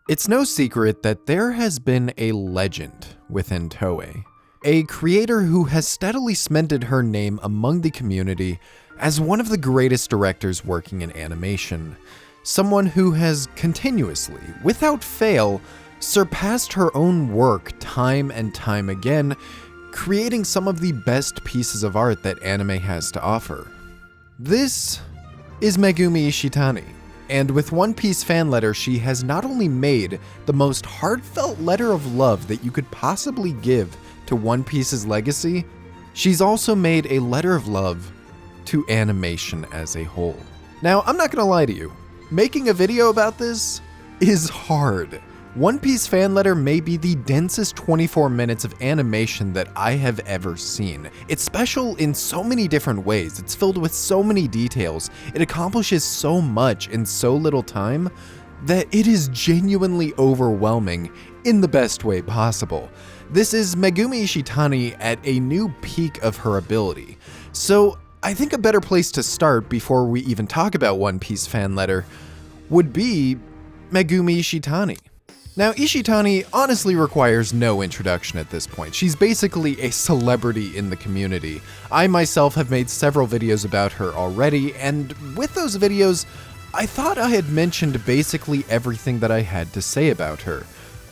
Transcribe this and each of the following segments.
It's no secret that there has been a legend within Toei, a creator who has steadily cemented her name among the community as one of the greatest directors working in animation, someone who has continuously, without fail, surpassed her own work time and time again, creating some of the best pieces of art that anime has to offer. This is Megumi Ishitani. And with One Piece fan letter, she has not only made the most heartfelt letter of love that you could possibly give to One Piece's legacy, she's also made a letter of love to animation as a whole. Now, I'm not gonna lie to you, making a video about this is hard. One Piece fan letter may be the densest 24 minutes of animation that I have ever seen. It's special in so many different ways. It's filled with so many details. It accomplishes so much in so little time that it is genuinely overwhelming in the best way possible. This is Megumi Ishitani at a new peak of her ability. So I think a better place to start before we even talk about One Piece fan letter would be Megumi Ishitani. Now, Ishitani honestly requires no introduction at this point. She's basically a celebrity in the community. I myself have made several videos about her already, and with those videos, I thought I had mentioned basically everything that I had to say about her.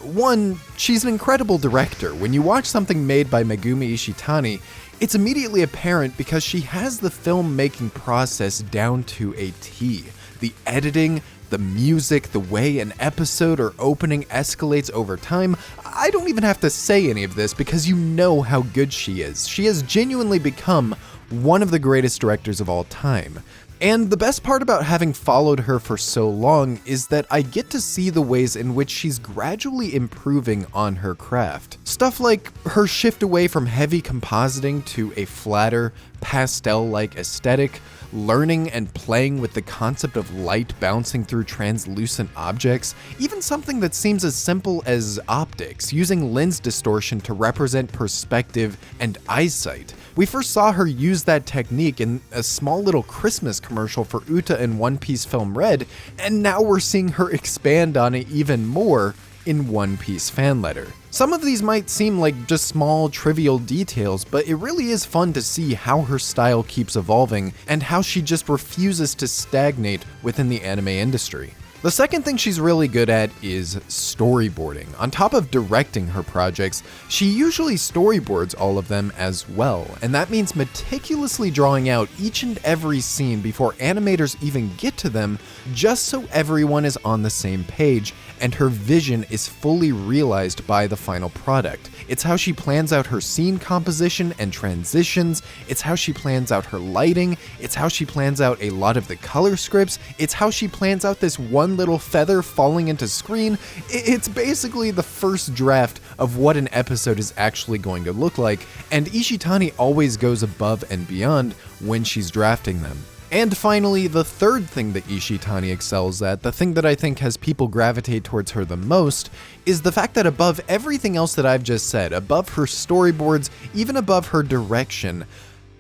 One, she's an incredible director. When you watch something made by Megumi Ishitani, it's immediately apparent because she has the filmmaking process down to a T. The editing, the music, the way an episode or opening escalates over time. I don't even have to say any of this because you know how good she is. She has genuinely become one of the greatest directors of all time. And the best part about having followed her for so long is that I get to see the ways in which she's gradually improving on her craft. Stuff like her shift away from heavy compositing to a flatter, pastel-like aesthetic, learning and playing with the concept of light bouncing through translucent objects, even something that seems as simple as optics, using lens distortion to represent perspective and eyesight. We first saw her use that technique in a small little Christmas commercial for Uta in One Piece Film Red, and now we're seeing her expand on it even more in One Piece fan letter. Some of these might seem like just small, trivial details, but it really is fun to see how her style keeps evolving and how she just refuses to stagnate within the anime industry. The second thing she's really good at is storyboarding. On top of directing her projects, she usually storyboards all of them as well, and that means meticulously drawing out each and every scene before animators even get to them, just so everyone is on the same page and her vision is fully realized by the final product. It's how she plans out her scene composition and transitions, it's how she plans out her lighting, it's how she plans out a lot of the color scripts, it's how she plans out this one little feather falling into screen. It's basically the first draft of what an episode is actually going to look like, and Ishitani always goes above and beyond when she's drafting them. And finally, the third thing that Ishitani excels at, the thing that I think has people gravitate towards her the most, is the fact that above everything else that I've just said, above her storyboards, even above her direction,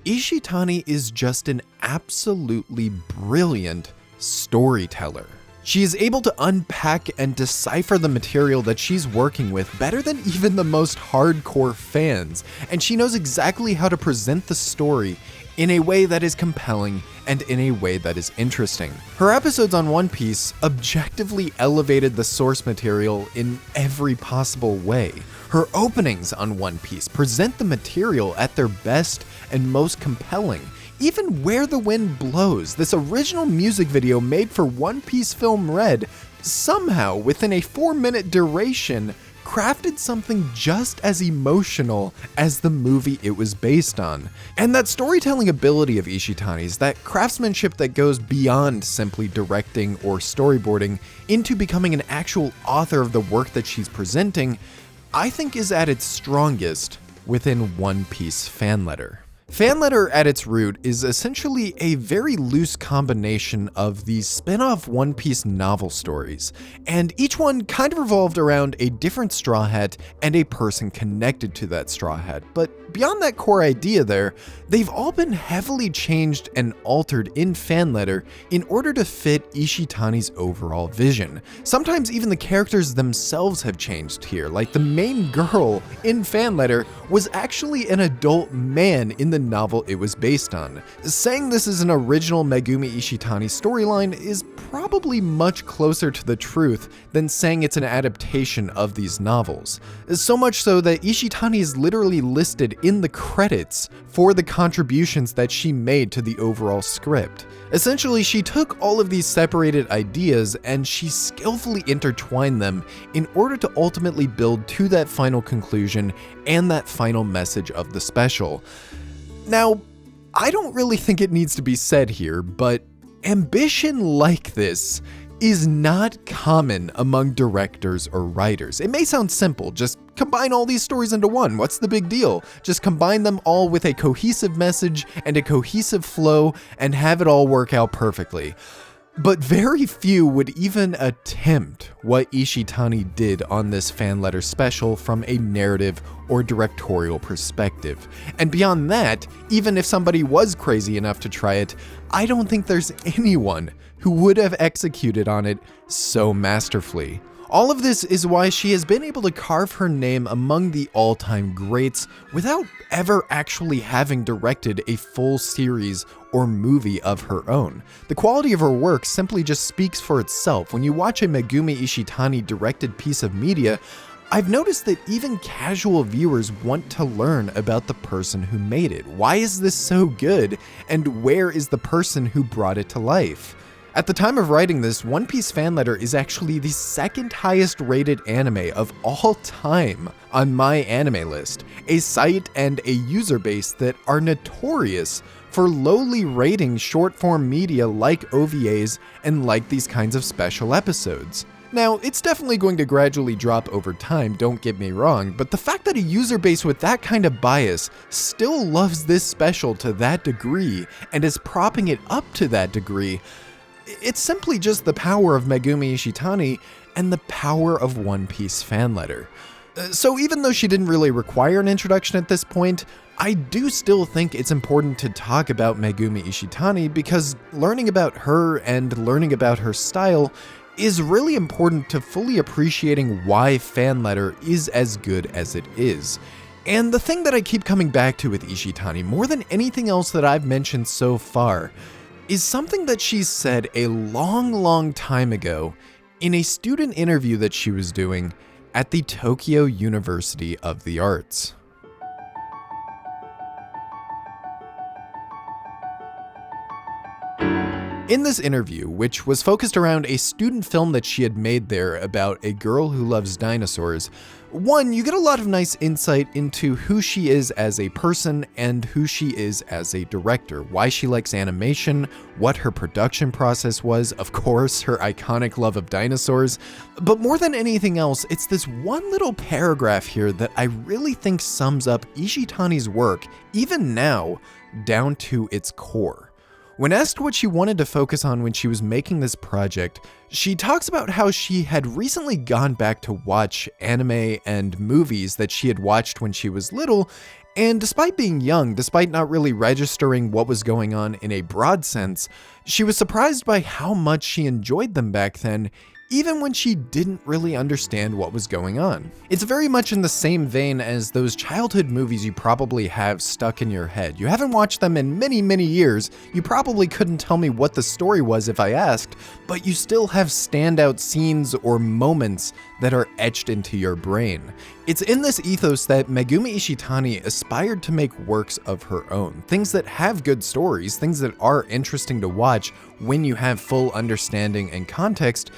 Ishitani is just an absolutely brilliant storyteller. She is able to unpack and decipher the material that she's working with better than even the most hardcore fans, and she knows exactly how to present the story in a way that is compelling and in a way that is interesting. Her episodes on One Piece objectively elevated the source material in every possible way. Her openings on One Piece present the material at their best and most compelling. Even Where the Wind Blows, this original music video made for One Piece Film Red, somehow within a 4-minute duration, crafted something just as emotional as the movie it was based on. And that storytelling ability of Ishitani's, that craftsmanship that goes beyond simply directing or storyboarding into becoming an actual author of the work that she's presenting, I think is at its strongest within One Piece fan letter. Fanletter at its root is essentially a very loose combination of these spin-off One Piece novel stories, and each one kind of revolved around a different Straw Hat and a person connected to that Straw Hat. But beyond that core idea there, they've all been heavily changed and altered in Fanletter in order to fit Ishitani's overall vision. Sometimes even the characters themselves have changed here, like the main girl in Fanletter was actually an adult man in the novel it was based on. Saying this is an original Megumi Ishitani storyline is probably much closer to the truth than saying it's an adaptation of these novels. So much so that Ishitani is literally listed in the credits for the contributions that she made to the overall script. Essentially, she took all of these separated ideas and she skillfully intertwined them in order to ultimately build to that final conclusion and that final message of the special. Now, I don't really think it needs to be said here, but ambition like this is not common among directors or writers. It may sound simple, just combine all these stories into one. What's the big deal? Just combine them all with a cohesive message and a cohesive flow and have it all work out perfectly. But very few would even attempt what Ishitani did on this Fanletter special from a narrative or directorial perspective. And beyond that, even if somebody was crazy enough to try it, I don't think there's anyone who would have executed on it so masterfully. All of this is why she has been able to carve her name among the all-time greats without ever actually having directed a full series or movie of her own. The quality of her work simply just speaks for itself. When you watch a Megumi Ishitani directed piece of media, I've noticed that even casual viewers want to learn about the person who made it. Why is this so good? And where is the person who brought it to life? At the time of writing this, One Piece Fanletter is actually the second highest rated anime of all time on my anime list, a site and a user base that are notorious for lowly rating short-form media like OVAs and like these kinds of special episodes. Now, it's definitely going to gradually drop over time, don't get me wrong, but the fact that a user base with that kind of bias still loves this special to that degree and is propping it up to that degree, it's simply just the power of Megumi Ishitani and the power of One Piece Fanletter. So even though she didn't really require an introduction at this point, I do still think it's important to talk about Megumi Ishitani because learning about her and learning about her style is really important to fully appreciating why Fanletter is as good as it is. And the thing that I keep coming back to with Ishitani, more than anything else that I've mentioned so far, is something that she said a long time ago in a student interview that she was doing at the Tokyo University of the Arts. In this interview, which was focused around a student film that she had made there about a girl who loves dinosaurs, one, you get a lot of nice insight into who she is as a person and who she is as a director, why she likes animation, what her production process was, of course, her iconic love of dinosaurs. But more than anything else, it's this one little paragraph here that I really think sums up Ishitani's work, even now, down to its core. When asked what she wanted to focus on when she was making this project, she talks about how she had recently gone back to watch anime and movies that she had watched when she was little, and despite being young, despite not really registering what was going on in a broad sense, she was surprised by how much she enjoyed them back then, even when she didn't really understand what was going on. It's very much in the same vein as those childhood movies you probably have stuck in your head. You haven't watched them in many years, you probably couldn't tell me what the story was if I asked, but you still have standout scenes or moments that are etched into your brain. It's in this ethos that Megumi Ishitani aspired to make works of her own, things that have good stories, things that are interesting to watch when you have full understanding and context,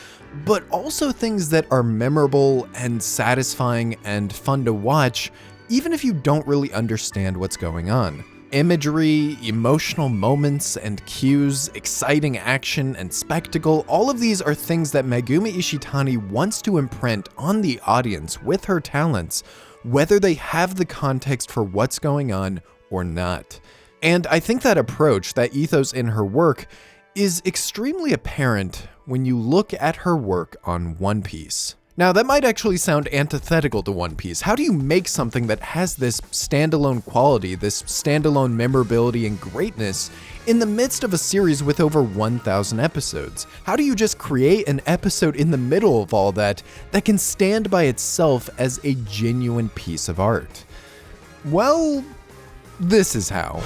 but also things that are memorable and satisfying and fun to watch, even if you don't really understand what's going on. Imagery, emotional moments and cues, exciting action and spectacle, all of these are things that Megumi Ishitani wants to imprint on the audience with her talents, whether they have the context for what's going on or not. And I think that approach, that ethos in her work, is extremely apparent when you look at her work on One Piece. Now, that might actually sound antithetical to One Piece. How do you make something that has this standalone quality, this standalone memorability and greatness in the midst of a series with over 1,000 episodes? How do you just create an episode in the middle of all that that can stand by itself as a genuine piece of art? Well, this is how.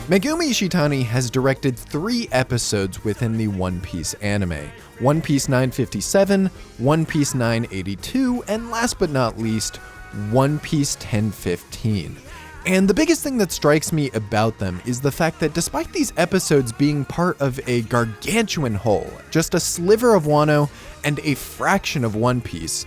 Megumi Ishitani has directed 3 episodes within the One Piece anime: One Piece 957, One Piece 982, and last but not least, One Piece 1015. And the biggest thing that strikes me about them is the fact that despite these episodes being part of a gargantuan whole, just a sliver of Wano and a fraction of One Piece,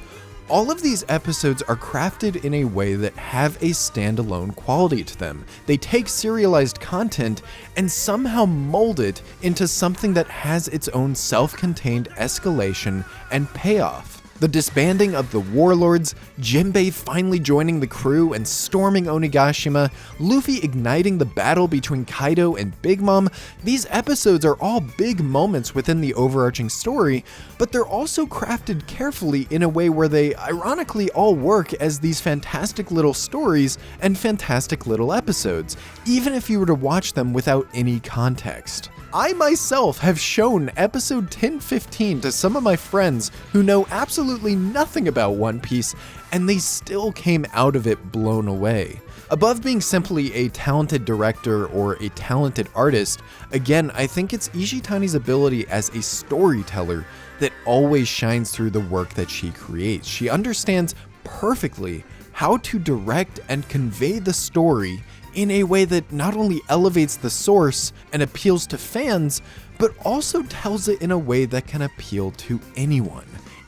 all of these episodes are crafted in a way that have a standalone quality to them. They take serialized content and somehow mold it into something that has its own self-contained escalation and payoff. The disbanding of the warlords, Jinbei finally joining the crew and storming Onigashima, Luffy igniting the battle between Kaido and Big Mom, these episodes are all big moments within the overarching story, but they're also crafted carefully in a way where they ironically all work as these fantastic little stories and fantastic little episodes, even if you were to watch them without any context. I myself have shown episode 1015 to some of my friends who know absolutely nothing about One Piece, and they still came out of it blown away. Above being simply a talented director or a talented artist, again, I think it's Ishitani's ability as a storyteller that always shines through the work that she creates. She understands perfectly how to direct and convey the story in a way that not only elevates the source and appeals to fans, but also tells it in a way that can appeal to anyone.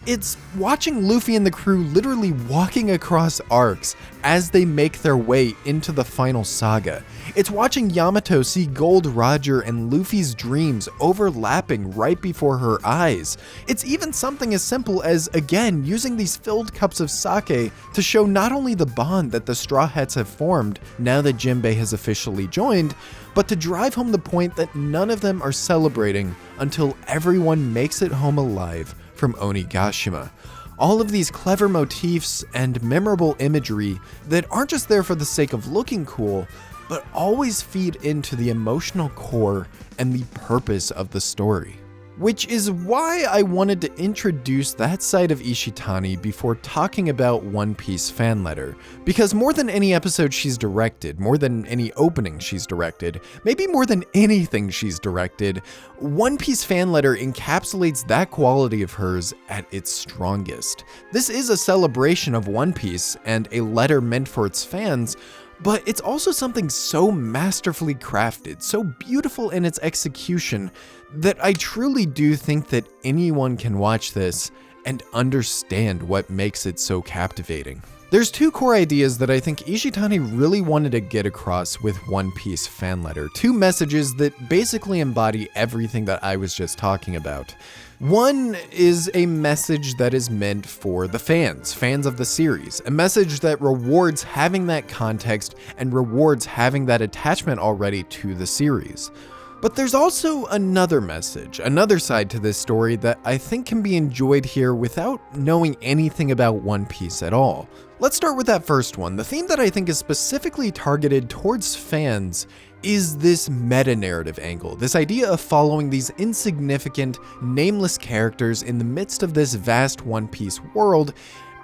It's watching Luffy and the crew literally walking across arcs as they make their way into the final saga. It's watching Yamato see Gold Roger and Luffy's dreams overlapping right before her eyes. It's even something as simple as, again, using these filled cups of sake to show not only the bond that the Straw Hats have formed now that Jinbei has officially joined, but to drive home the point that none of them are celebrating until everyone makes it home alive from Onigashima. All of these clever motifs and memorable imagery that aren't just there for the sake of looking cool, but always feed into the emotional core and the purpose of the story. Which is why I wanted to introduce that side of Ishitani before talking about One Piece fan letter. Because more than any episode she's directed, more than any opening she's directed, maybe more than anything she's directed, One Piece fan letter encapsulates that quality of hers at its strongest. This is a celebration of One Piece and a letter meant for its fans, but it's also something so masterfully crafted, so beautiful in its execution, that I truly do think that anyone can watch this and understand what makes it so captivating. There's 2 core ideas that I think Ishitani really wanted to get across with One Piece fan letter, 2 messages that basically embody everything that I was just talking about. One is a message that is meant for the fans of the series, a message that rewards having that context and rewards having that attachment already to the series. But there's also another message, another side to this story that I think can be enjoyed here without knowing anything about One Piece at all. Let's start with that first one. The theme that I think is specifically targeted towards fans is this meta-narrative angle, this idea of following these insignificant, nameless characters in the midst of this vast One Piece world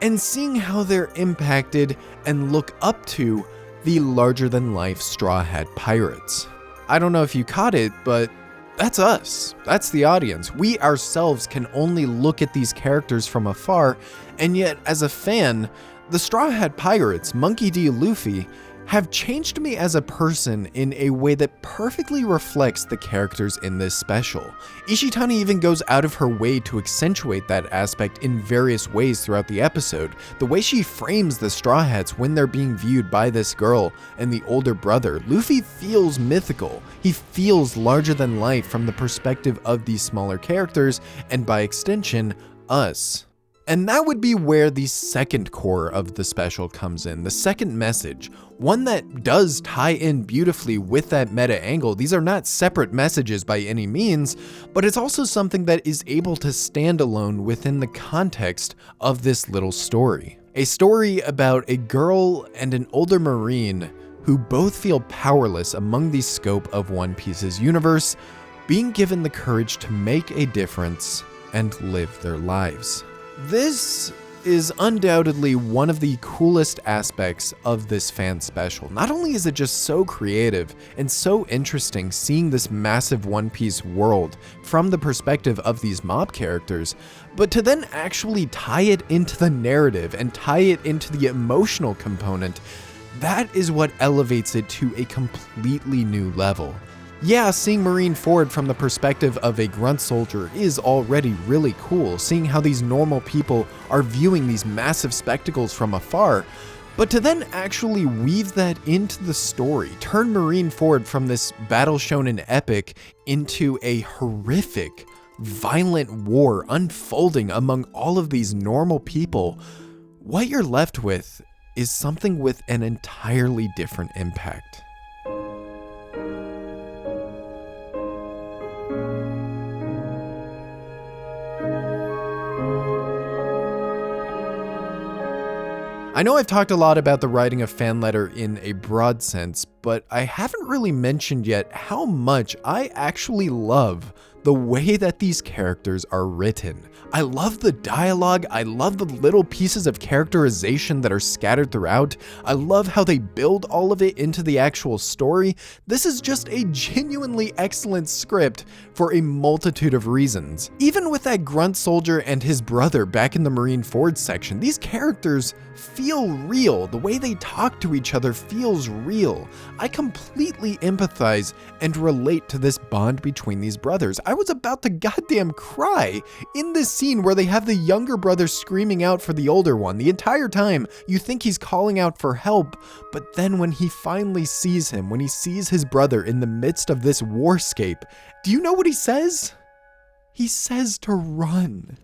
and seeing how they're impacted and look up to the larger-than-life Straw Hat Pirates. I don't know if you caught it, but that's us. That's the audience. We ourselves can only look at these characters from afar, and yet, as a fan, the Straw Hat Pirates, Monkey D. Luffy, have changed me as a person in a way that perfectly reflects the characters in this special. Ishitani even goes out of her way to accentuate that aspect in various ways throughout the episode. The way she frames the Straw Hats when they're being viewed by this girl and the older brother. Luffy feels mythical. He feels larger than life from the perspective of these smaller characters, and by extension, us. And that would be where the second core of the special comes in, the second message, one that does tie in beautifully with that meta angle. These are not separate messages by any means, but it's also something that is able to stand alone within the context of this little story. A story about a girl and an older Marine who both feel powerless among the scope of One Piece's universe, being given the courage to make a difference and live their lives. This is undoubtedly one of the coolest aspects of this fan special. Not only is it just so creative and so interesting seeing this massive One Piece world from the perspective of these mob characters, but to then actually tie it into the narrative and tie it into the emotional component, that is what elevates it to a completely new level. Yeah, seeing Marineford from the perspective of a grunt soldier is already really cool, seeing how these normal people are viewing these massive spectacles from afar, but to then actually weave that into the story, turn Marineford from this battle shonen epic into a horrific, violent war unfolding among all of these normal people, what you're left with is something with an entirely different impact. I know I've talked a lot about the writing of Fanletter in a broad sense, but I haven't really mentioned yet how much I actually love the way that these characters are written. I love the dialogue, I love the little pieces of characterization that are scattered throughout, I love how they build all of it into the actual story. This is just a genuinely excellent script for a multitude of reasons. Even with that grunt soldier and his brother back in the Marineford section, these characters feel real. The way they talk to each other feels real. I completely empathize and relate to this bond between these brothers. I was about to goddamn cry in this scene where they have the younger brother screaming out for the older one. The entire time you think he's calling out for help, but then when he finally sees him, when he sees his brother in the midst of this warscape, do you know what he says? He says to run.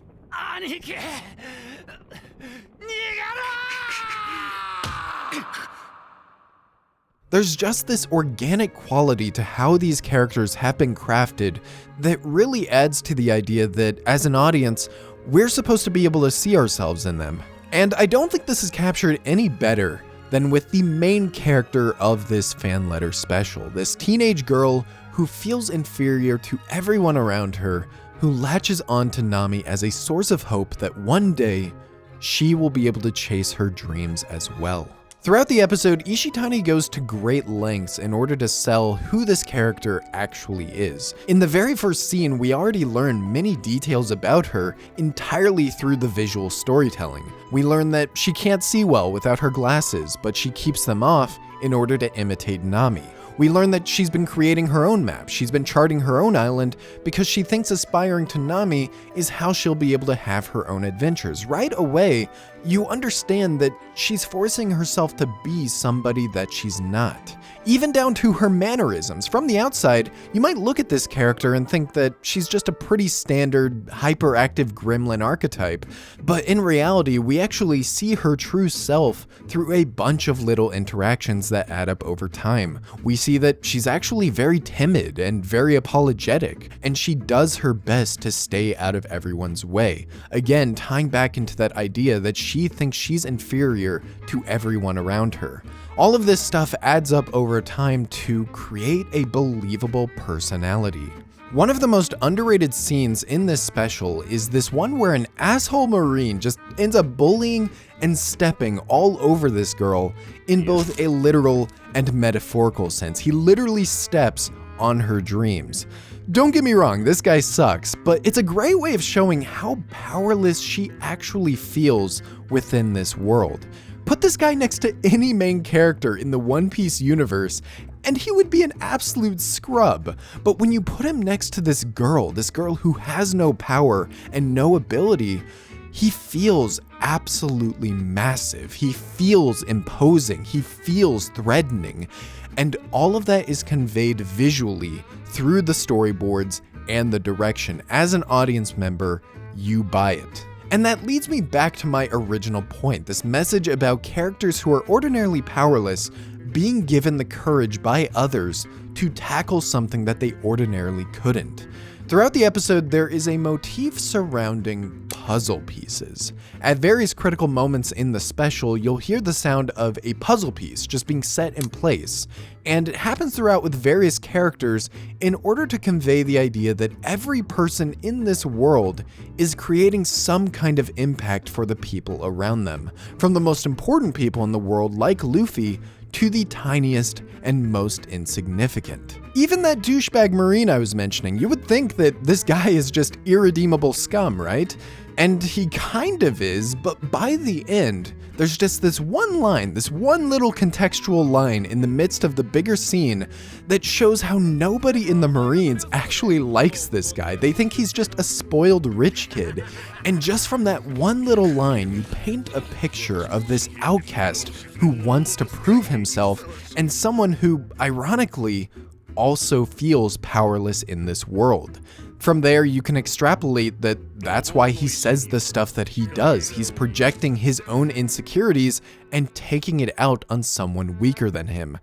There's just this organic quality to how these characters have been crafted that really adds to the idea that, as an audience, we're supposed to be able to see ourselves in them. And I don't think this is captured any better than with the main character of this fan letter special, this teenage girl who feels inferior to everyone around her, who latches on to Nami as a source of hope that one day she will be able to chase her dreams as well. Throughout the episode, Ishitani goes to great lengths in order to sell who this character actually is. In the very first scene, we already learn many details about her entirely through the visual storytelling. We learn that she can't see well without her glasses, but she keeps them off in order to imitate Nami. We learn that she's been creating her own map, she's been charting her own island because she thinks aspiring to Nami is how she'll be able to have her own adventures. Right away, you understand that she's forcing herself to be somebody that she's not. Even down to her mannerisms. From the outside, you might look at this character and think that she's just a pretty standard, hyperactive gremlin archetype, but in reality, we actually see her true self through a bunch of little interactions that add up over time. We see that she's actually very timid and very apologetic, and she does her best to stay out of everyone's way. Again, tying back into that idea that she thinks she's inferior to everyone around her. All of this stuff adds up over time to create a believable personality. One of the most underrated scenes in this special is this one where an asshole Marine just ends up bullying and stepping all over this girl in both a literal and metaphorical sense. He literally steps on her dreams. Don't get me wrong, this guy sucks, but it's a great way of showing how powerless she actually feels within this world. Put this guy next to any main character in the One Piece universe, and he would be an absolute scrub. But when you put him next to this girl who has no power and no ability, he feels absolutely massive. He feels imposing. He feels threatening. And all of that is conveyed visually through the storyboards and the direction. As an audience member, you buy it. And that leads me back to my original point, this message about characters who are ordinarily powerless being given the courage by others to tackle something that they ordinarily couldn't. Throughout the episode, there is a motif surrounding puzzle pieces. At various critical moments in the special, you'll hear the sound of a puzzle piece just being set in place, and it happens throughout with various characters in order to convey the idea that every person in this world is creating some kind of impact for the people around them, from the most important people in the world like Luffy to the tiniest and most insignificant. Even that douchebag Marine I was mentioning, you would think that this guy is just irredeemable scum, right? And he kind of is, but by the end, there's just this one line, this one little contextual line in the midst of the bigger scene that shows how nobody in the Marines actually likes this guy. They think he's just a spoiled rich kid. And just from that one little line, you paint a picture of this outcast who wants to prove himself and someone who, ironically, also feels powerless in this world. From there, you can extrapolate that that's why he says the stuff that he does. He's projecting his own insecurities and taking it out on someone weaker than him.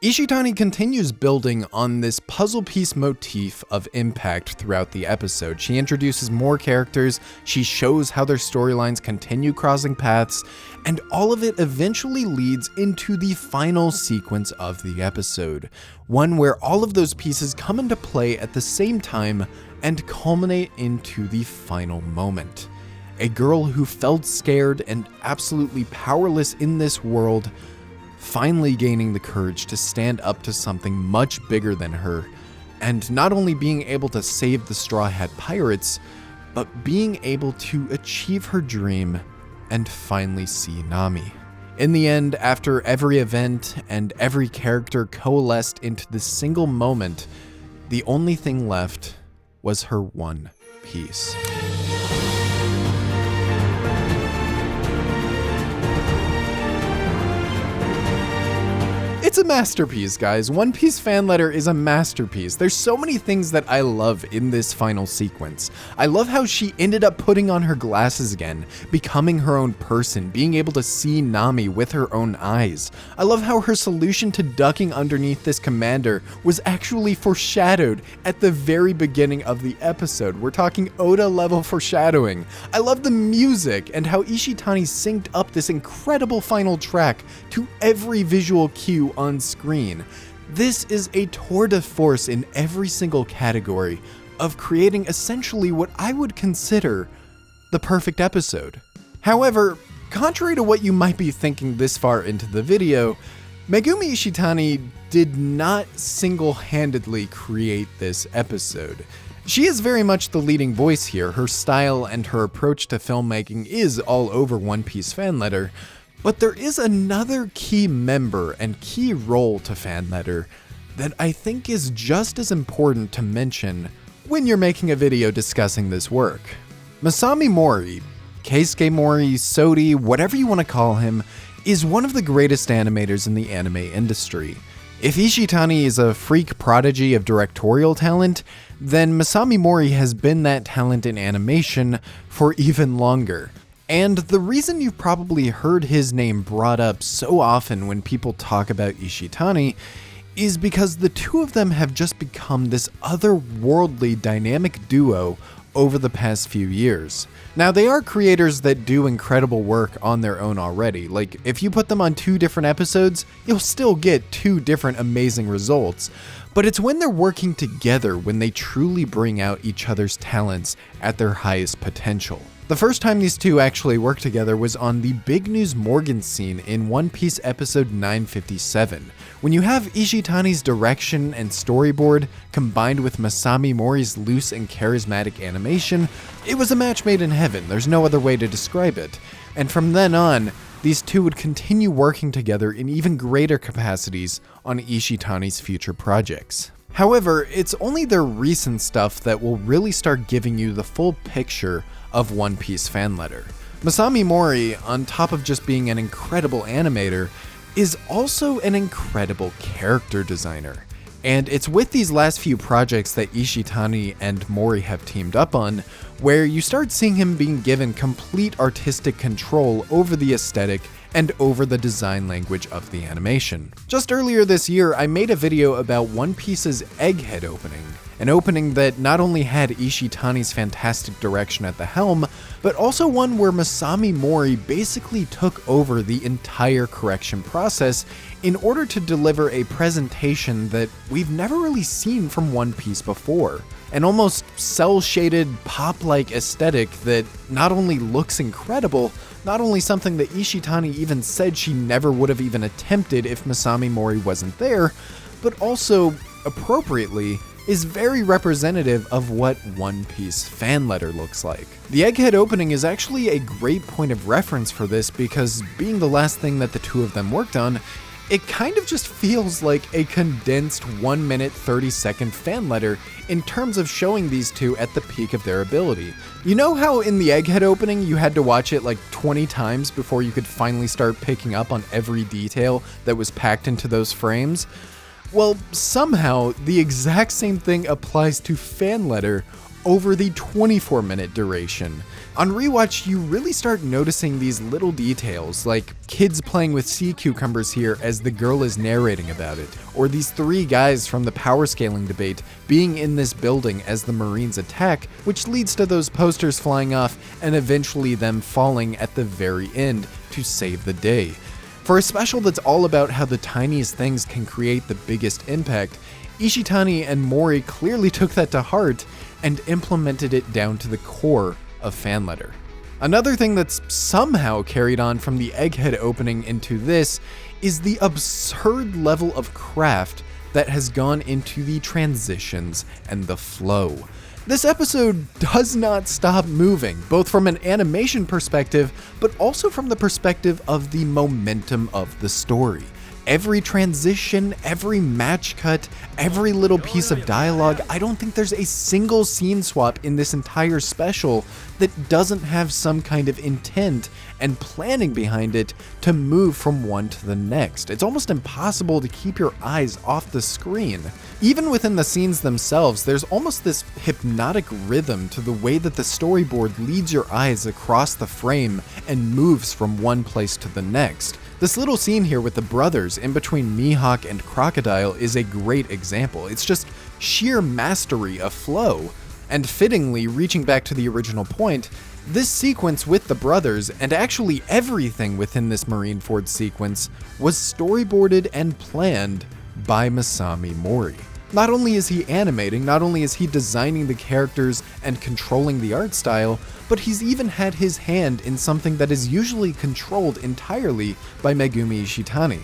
Ishitani continues building on this puzzle piece motif of impact throughout the episode. She introduces more characters, she shows how their storylines continue crossing paths, and all of it eventually leads into the final sequence of the episode. One where all of those pieces come into play at the same time and culminate into the final moment. A girl who felt scared and absolutely powerless in this world, finally gaining the courage to stand up to something much bigger than her, and not only being able to save the Straw Hat Pirates, but being able to achieve her dream and finally see Nami. In the end, after every event and every character coalesced into this single moment, the only thing left was her one piece. It's a masterpiece, guys. One Piece fan letter is a masterpiece. There's so many things that I love in this final sequence. I love how she ended up putting on her glasses again, becoming her own person, being able to see Nami with her own eyes. I love how her solution to ducking underneath this commander was actually foreshadowed at the very beginning of the episode. We're talking Oda level foreshadowing. I love the music and how Ishitani synced up this incredible final track to every visual cue on screen. This is a tour de force in every single category of creating essentially what I would consider the perfect episode. However, contrary to what you might be thinking this far into the video, Megumi Ishitani did not single-handedly create this episode. She is very much the leading voice here. Her style and her approach to filmmaking is all over One Piece fan letter. But there is another key member and key role to fan letter that I think is just as important to mention when you're making a video discussing this work. Masami Mori, Keisuke Mori, Sodi, whatever you want to call him, is one of the greatest animators in the anime industry. If Ishitani is a freak prodigy of directorial talent, then Masami Mori has been that talent in animation for even longer. And the reason you've probably heard his name brought up so often when people talk about Ishitani is because the two of them have just become this otherworldly dynamic duo over the past few years. Now, they are creators that do incredible work on their own already. Like, if you put them on 2 different episodes, you'll still get 2 different amazing results. But it's when they're working together when they truly bring out each other's talents at their highest potential. The first time these two actually worked together was on the Big News Morgan scene in One Piece episode 957. When you have Ishitani's direction and storyboard combined with Masami Mori's loose and charismatic animation, it was a match made in heaven. There's no other way to describe it. And from then on, these two would continue working together in even greater capacities on Ishitani's future projects. However, it's only their recent stuff that will really start giving you the full picture of One Piece fan letter. Masami Mori, on top of just being an incredible animator, is also an incredible character designer. And it's with these last few projects that Ishitani and Mori have teamed up on, where you start seeing him being given complete artistic control over the aesthetic and over the design language of the animation. Just earlier this year, I made a video about One Piece's Egghead opening, an opening that not only had Ishitani's fantastic direction at the helm, but also one where Masami Mori basically took over the entire correction process in order to deliver a presentation that we've never really seen from One Piece before. An almost cel-shaded, pop-like aesthetic that not only looks incredible, not only something that Ishitani even said she never would have even attempted if Masami Mori wasn't there, but also, appropriately, is very representative of what One Piece fan letter looks like. The Egghead opening is actually a great point of reference for this because, being the last thing that the two of them worked on, it kind of just feels like a condensed 1 minute 30-second fan letter in terms of showing these two at the peak of their ability. You know how in the Egghead opening you had to watch it like 20 times before you could finally start picking up on every detail that was packed into those frames? Well, somehow the exact same thing applies to fan letter over the 24-minute duration. On rewatch, you really start noticing these little details, like kids playing with sea cucumbers here as the girl is narrating about it, or these three guys from the power scaling debate being in this building as the Marines attack, which leads to those posters flying off and eventually them falling at the very end to save the day. For a special that's all about how the tiniest things can create the biggest impact, Ishitani and Mori clearly took that to heart and implemented it down to the core of fan letter. Another thing that's somehow carried on from the Egghead opening into this is the absurd level of craft that has gone into the transitions and the flow. This episode does not stop moving, both from an animation perspective, but also from the perspective of the momentum of the story. Every transition, every match cut, every little piece of dialogue, I don't think there's a single scene swap in this entire special that doesn't have some kind of intent and planning behind it to move from one to the next. It's almost impossible to keep your eyes off the screen. Even within the scenes themselves, there's almost this hypnotic rhythm to the way that the storyboard leads your eyes across the frame and moves from one place to the next. This little scene here with the brothers in between Mihawk and Crocodile is a great example. It's just sheer mastery of flow. And fittingly, reaching back to the original point, this sequence with the brothers, and actually everything within this Marineford sequence, was storyboarded and planned by Masami Mori. Not only is he animating, not only is he designing the characters and controlling the art style, but he's even had his hand in something that is usually controlled entirely by Megumi Ishitani.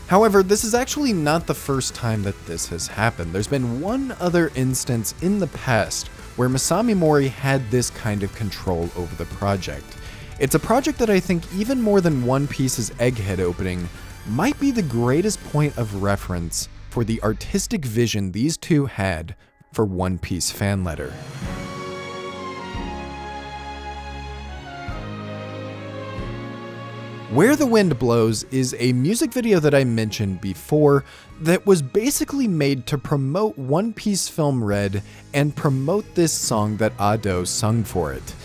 However, this is actually not the first time that this has happened. There's been one other instance in the past where Masami Mori had this kind of control over the project. It's a project that I think even more than One Piece's Egghead opening might be the greatest point of reference for the artistic vision these two had for One Piece fan letter. Where the Wind Blows is a music video that I mentioned before that was basically made to promote One Piece Film Red and promote this song that Ado sung for it.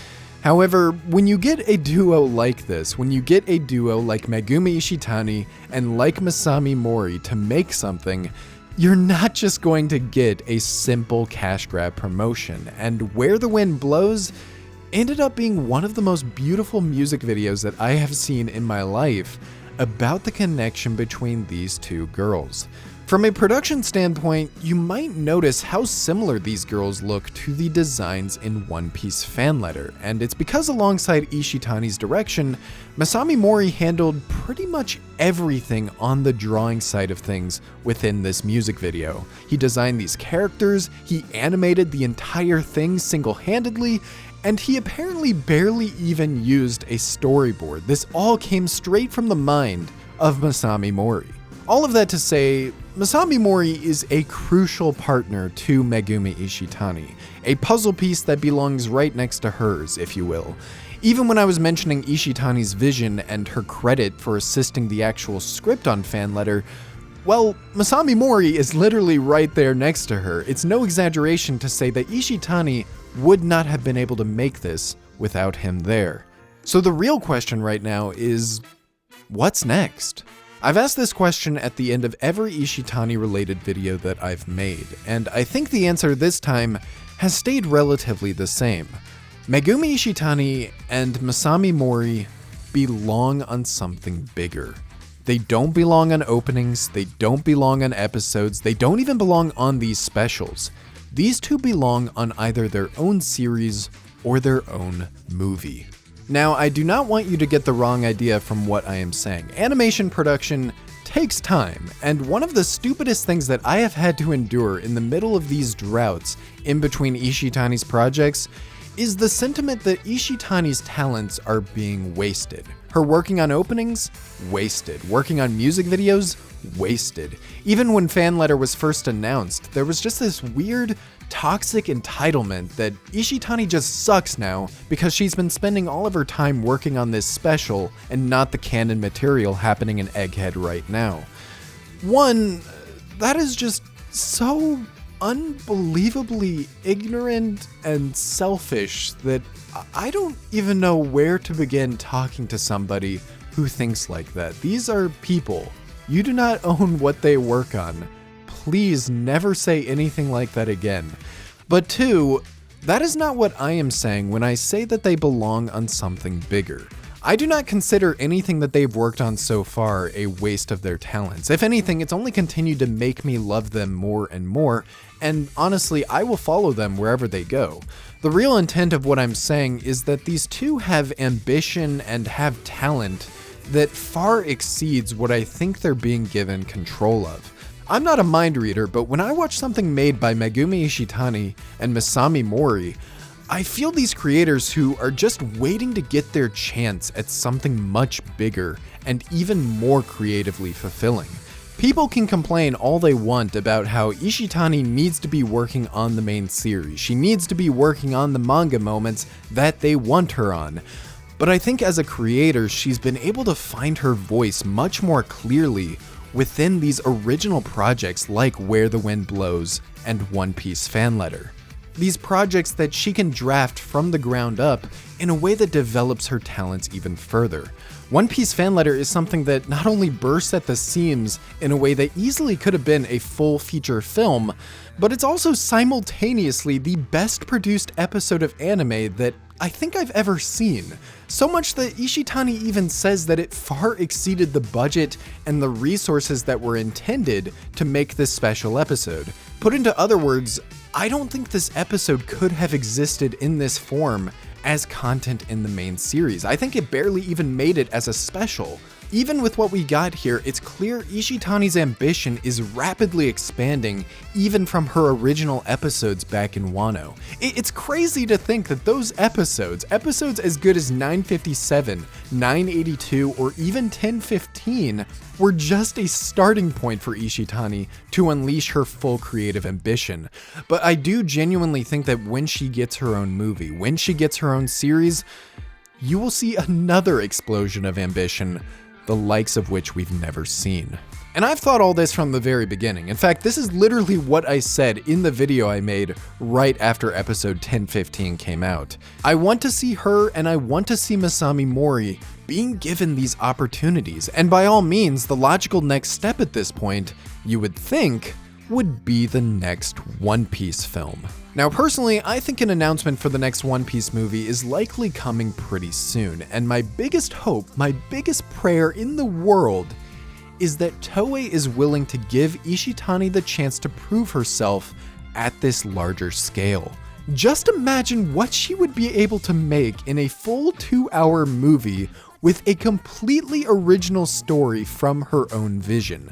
However, when you get a duo like this, when you get a duo like Megumi Ishitani and like Masami Mori to make something, you're not just going to get a simple cash grab promotion, and Where the Wind Blows ended up being one of the most beautiful music videos that I have seen in my life about the connection between these two girls. From a production standpoint, you might notice how similar these girls look to the designs in One Piece fan letter, and it's because alongside Ishitani's direction, Masami Mori handled pretty much everything on the drawing side of things within this music video. He designed these characters, he animated the entire thing single-handedly, and he apparently barely even used a storyboard. This all came straight from the mind of Masami Mori. All of that to say, Masami Mori is a crucial partner to Megumi Ishitani, a puzzle piece that belongs right next to hers, if you will. Even when I was mentioning Ishitani's vision and her credit for assisting the actual script on Fanletter, well, Masami Mori is literally right there next to her. It's no exaggeration to say that Ishitani would not have been able to make this without him there. So the real question right now is, what's next? I've asked this question at the end of every Ishitani-related video that I've made, and I think the answer this time has stayed relatively the same. Megumi Ishitani and Masami Mori belong on something bigger. They don't belong on openings, they don't belong on episodes, they don't even belong on these specials. These two belong on either their own series or their own movie. Now, I do not want you to get the wrong idea from what I am saying. Animation production takes time, and one of the stupidest things that I have had to endure in the middle of these droughts in between Ishitani's projects is the sentiment that Ishitani's talents are being wasted. Her working on openings? Wasted. Working on music videos? Wasted. Even when Fanletter was first announced, there was just this weird, toxic entitlement that Ishitani just sucks now because she's been spending all of her time working on this special and not the canon material happening in Egghead right now. One, that is just so unbelievably ignorant and selfish that I don't even know where to begin talking to somebody who thinks like that. These are people. You do not own what they work on. Please never say anything like that again. But two, that is not what I am saying when I say that they belong on something bigger. I do not consider anything that they've worked on so far a waste of their talents. If anything, it's only continued to make me love them more and more, and honestly, I will follow them wherever they go. The real intent of what I'm saying is that these two have ambition and have talent that far exceeds what I think they're being given control of. I'm not a mind reader, but when I watch something made by Megumi Ishitani and Masami Mori, I feel these creators who are just waiting to get their chance at something much bigger and even more creatively fulfilling. People can complain all they want about how Ishitani needs to be working on the main series. She needs to be working on the manga moments that they want her on. But I think as a creator, she's been able to find her voice much more clearly within these original projects like Where the Wind Blows and One Piece Fanletter. These projects that she can draft from the ground up in a way that develops her talents even further. One Piece Fanletter is something that not only bursts at the seams in a way that easily could have been a full feature film, but it's also simultaneously the best produced episode of anime that I think I've ever seen. So much that Ishitani even says that it far exceeded the budget and the resources that were intended to make this special episode. Put into other words, I don't think this episode could have existed in this form as content in the main series. I think it barely even made it as a special. Even with what we got here, it's clear Ishitani's ambition is rapidly expanding even from her original episodes back in Wano. It's crazy to think that those episodes as good as 957, 982, or even 1015 were just a starting point for Ishitani to unleash her full creative ambition. But I do genuinely think that when she gets her own movie, when she gets her own series, you will see another explosion of ambition, the likes of which we've never seen. And I've thought all this from the very beginning. In fact, this is literally what I said in the video I made right after episode 1015 came out. I want to see her and I want to see Masami Mori being given these opportunities, and by all means, the logical next step at this point, you would think, would be the next One Piece film. Now personally, I think an announcement for the next One Piece movie is likely coming pretty soon, and my biggest hope, my biggest prayer in the world is that Toei is willing to give Ishitani the chance to prove herself at this larger scale. Just imagine what she would be able to make in a full 2-hour movie with a completely original story from her own vision.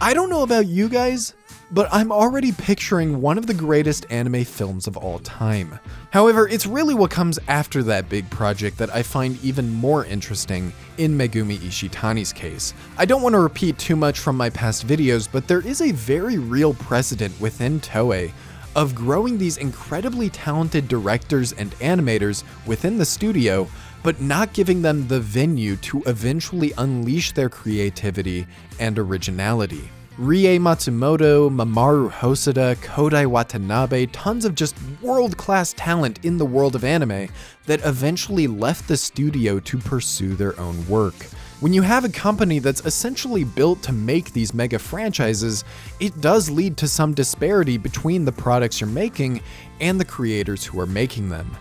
I don't know about you guys, but I'm already picturing one of the greatest anime films of all time. However, it's really what comes after that big project that I find even more interesting in Megumi Ishitani's case. I don't want to repeat too much from my past videos, but there is a very real precedent within Toei of growing these incredibly talented directors and animators within the studio, but not giving them the venue to eventually unleash their creativity and originality. Rie Matsumoto, Mamoru Hosoda, Kodai Watanabe, tons of just world-class talent in the world of anime that eventually left the studio to pursue their own work. When you have a company that's essentially built to make these mega franchises, it does lead to some disparity between the products you're making and the creators who are making them.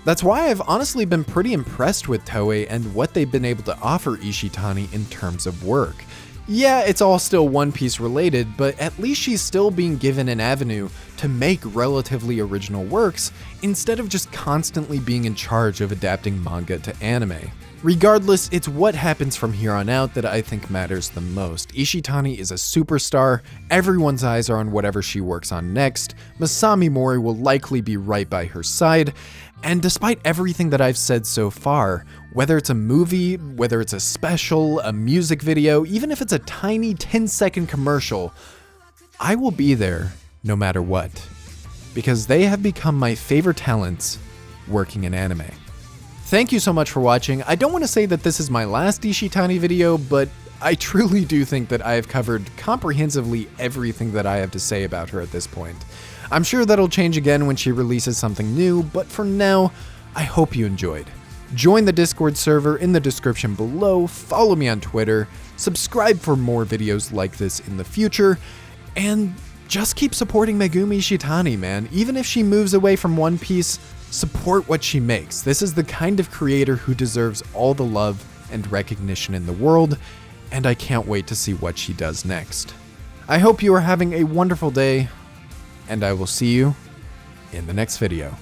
That's why I've honestly been pretty impressed with Toei and what they've been able to offer Ishitani in terms of work. Yeah, it's all still One Piece related, but at least she's still being given an avenue to make relatively original works instead of just constantly being in charge of adapting manga to anime. Regardless, it's what happens from here on out that I think matters the most. Ishitani is a superstar, everyone's eyes are on whatever she works on next, Masami Mori will likely be right by her side, and despite everything that I've said so far, whether it's a movie, whether it's a special, a music video, even if it's a tiny 10-second commercial, I will be there no matter what, because they have become my favorite talents working in anime. Thank you so much for watching. I don't want to say that this is my last Ishitani video, but I truly do think that I have covered comprehensively everything that I have to say about her at this point. I'm sure that'll change again when she releases something new, but for now, I hope you enjoyed. Join the Discord server in the description below, follow me on Twitter, subscribe for more videos like this in the future, and just keep supporting Megumi Ishitani, man. Even if she moves away from One Piece, support what she makes. This is the kind of creator who deserves all the love and recognition in the world, and I can't wait to see what she does next. I hope you are having a wonderful day, and I will see you in the next video.